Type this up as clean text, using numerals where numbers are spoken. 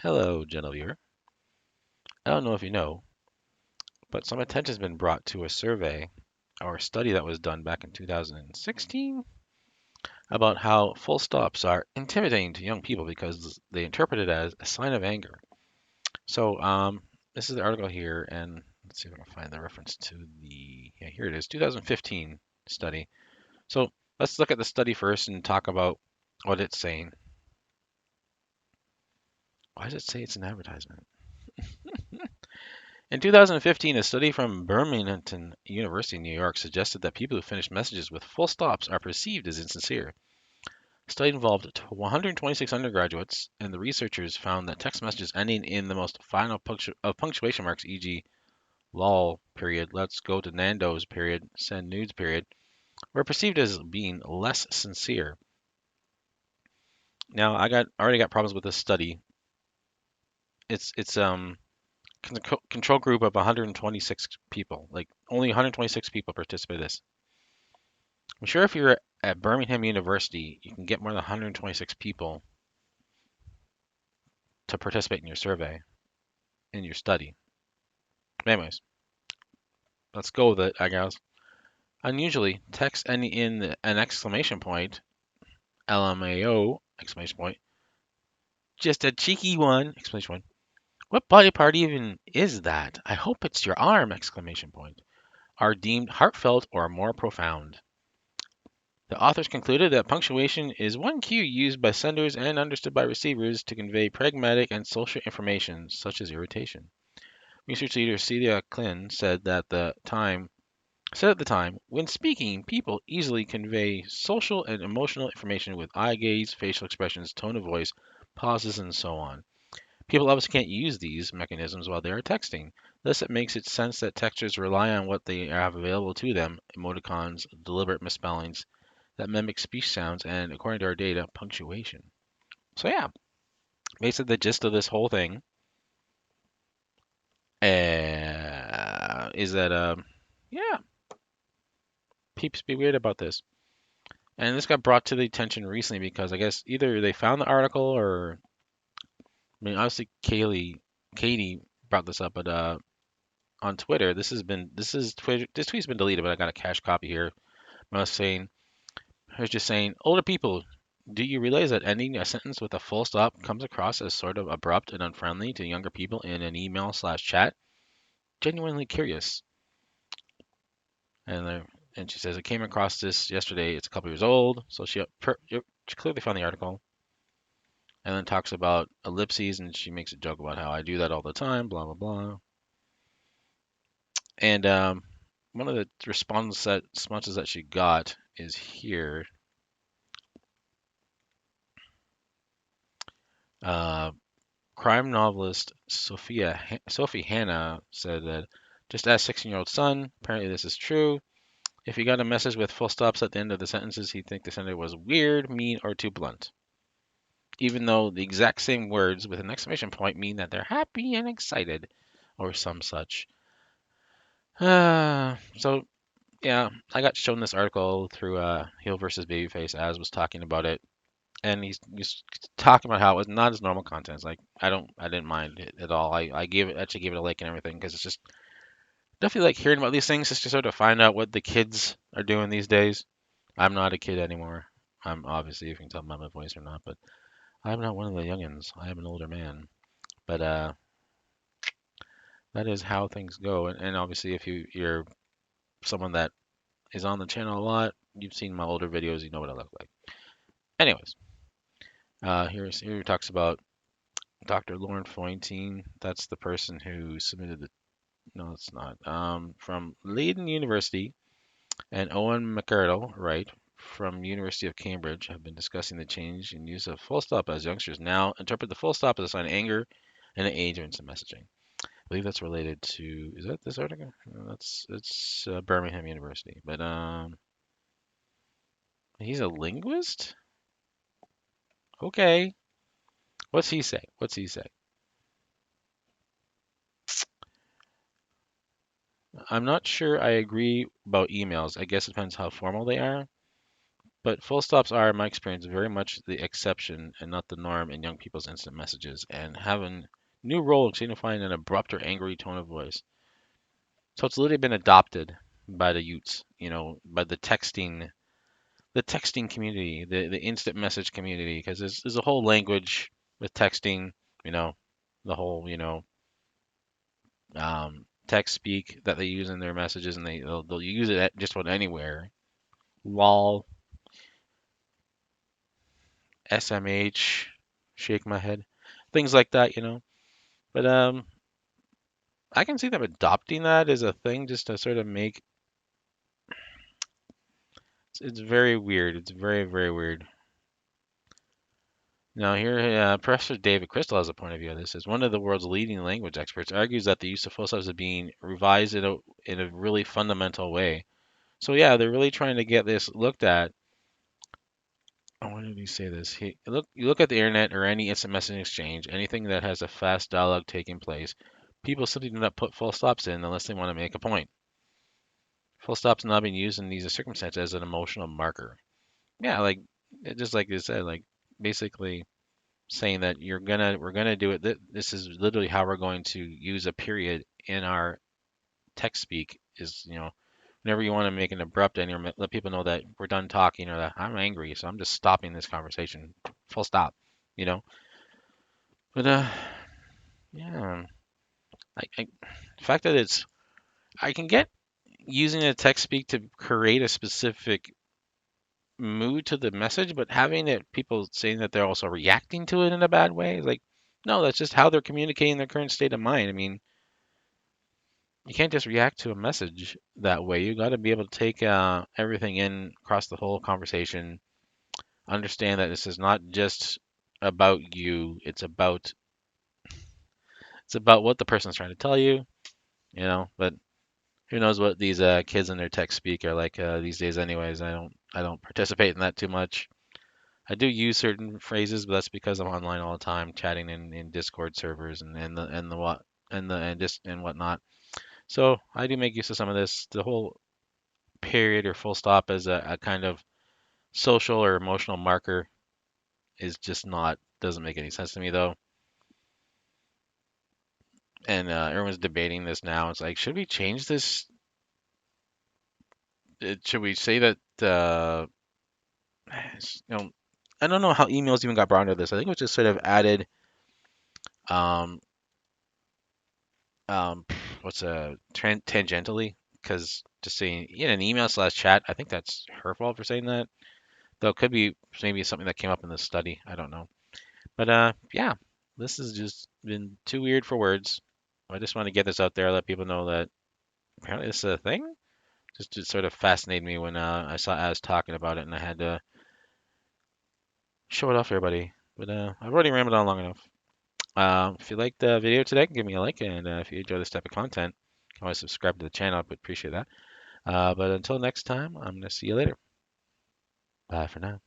Hello, gentle viewer. I don't know if you know, but some attention has been brought to a survey or a study that was done back in 2016 about how full stops are intimidating to young people because they interpret it as a sign of anger. So, this is the article here, and let's see if I can find the reference to yeah, here it is, 2015 study. So, let's look at the study first and talk about what it's saying. Why does it say it's an advertisement? In 2015, a study from Birmingham University in New York suggested that people who finish messages with full stops are perceived as insincere. The study involved 126 undergraduates, and the researchers found that text messages ending in the most final of punctuation marks, e.g., lol period, let's go to Nando's period, send nudes period, were perceived as being less sincere. Now, already got problems with this study. It's control group of 126 people. Like only 126 people participate in this. I'm sure if you're at Birmingham University, you can get more than 126 people to participate in your survey, in your study. Anyways, let's go with it, I guess. Unusually, text ending in an exclamation point, LMAO, exclamation point, just a cheeky one, exclamation point. What body part even is that? I hope it's your arm, exclamation point, are deemed heartfelt or more profound. The authors concluded that punctuation is one cue used by senders and understood by receivers to convey pragmatic and social information, such as irritation. Research leader Celia Klin said at the time, when speaking, people easily convey social and emotional information with eye gaze, facial expressions, tone of voice, pauses, and so on. People obviously can't use these mechanisms while they are texting. Thus, it makes it sense that texters rely on what they have available to them, emoticons, deliberate misspellings, that mimic speech sounds, and according to our data, punctuation. So yeah, basically the gist of this whole thing is that yeah, peeps be weird about this. And this got brought to the attention recently because I guess either they found the article or I mean obviously Katie brought this up, but on Twitter this tweet's been deleted, but I got a cache copy here. I was just saying, older people, do you realize that ending a sentence with a full stop comes across as sort of abrupt and unfriendly to younger people in an email/chat? Genuinely curious. And and she says, I came across this yesterday. It's a couple years old. So she clearly found the article and then talks about ellipses and she makes a joke about how I do that all the time, blah, blah, blah. And one of the responses that she got is here. Uh, Crime novelist Sophie Hannah said that just ask 16-year-old son. Apparently, this is true. If he got a message with full stops at the end of the sentences, he'd think the sender was weird, mean, or too blunt. Even though the exact same words with an exclamation point mean that they're happy and excited, or some such. So yeah, I got shown this article through Heel versus Babyface as was talking about it, and he's talking about how it was not his normal content. It's like I didn't mind it at all. I actually gave it a like and everything because it's just definitely like hearing about these things just to sort of find out what the kids are doing these days. I'm not a kid anymore. I'm obviously, if you can tell by my voice or not, but I'm not one of the youngins. I am an older man. But that is how things go. And obviously, if you're someone that is on the channel a lot, you've seen my older videos, you know what I look like. Anyways, here he talks about Dr. Lauren Foyntine. That's the person who submitted the. No, it's not. From Leiden University and Owen McArdle, right, from University of Cambridge, have been discussing the change in use of full stop as youngsters now interpret the full stop as a sign of anger in an age of instant messaging. I believe that's related to. Is that this article? No, it's Birmingham University, but he's a linguist. Okay, what's he say? What's he say? I'm not sure I agree about emails. I guess it depends how formal they are. But full stops are, in my experience, very much the exception and not the norm in young people's instant messages, and have a new role signifying an abrupt or angry tone of voice. So it's literally been adopted by the youths, by the texting community, the instant message community, because there's a whole language with texting, you know, the whole, text speak that they use in their messages, and they'll use it at just about anywhere. Lol, SMH, shake my head, things like that. But I can see them adopting that as a thing just to sort of make it's very weird. It's very, very weird. Now, here, Professor David Crystal has a point of view on this. As one of the world's leading language experts, argues that the use of full stops is being revised in a really fundamental way. So, yeah, they're really trying to get this looked at. Oh, why did he say this? You look at the internet or any instant messaging exchange, anything that has a fast dialogue taking place, people simply do not put full stops in unless they want to make a point. Full stops not being used in these circumstances as an emotional marker. Yeah, like just like you said, like basically saying that we're gonna do it. This is literally how we're going to use a period in our text speak. Is whenever you want to make an abrupt and you let people know that we're done talking or that I'm angry, so I'm just stopping this conversation. Full stop. You know. But yeah, the fact that I can get using a text speak to create a specific mood to the message, but having it people saying that they're also reacting to it in a bad way, like, no, that's just how they're communicating their current state of mind. I mean, you can't just react to a message that way. You got to be able to take everything in across the whole conversation, understand that this is not just about you. It's about what the person's trying to tell you. But who knows what these kids in their text speak are like these days, anyways. I don't participate in that too much. I do use certain phrases, but that's because I'm online all the time, chatting in Discord servers and the what and whatnot. So I do make use of some of this. The whole period or full stop as a kind of social or emotional marker is just not doesn't make any sense to me though. And everyone's debating this now. It's like, should we change this? Should we say that? You know, I don't know how emails even got brought into this. I think it was just sort of added. Um, um, what's tangentially? Because just saying in an email slash chat, I think that's her fault for saying that. Though it could be maybe something that came up in the study. I don't know. But yeah, this has just been too weird for words. I just want to get this out there, let people know that apparently this is a thing. Just it sort of fascinated me when I saw Az talking about it, and I had to show it off to everybody. But I've already rambled on long enough. If you liked the video today, give me a like, and if you enjoy this type of content, you can always subscribe to the channel. I would appreciate that. But until next time, I'm gonna see you later. Bye for now.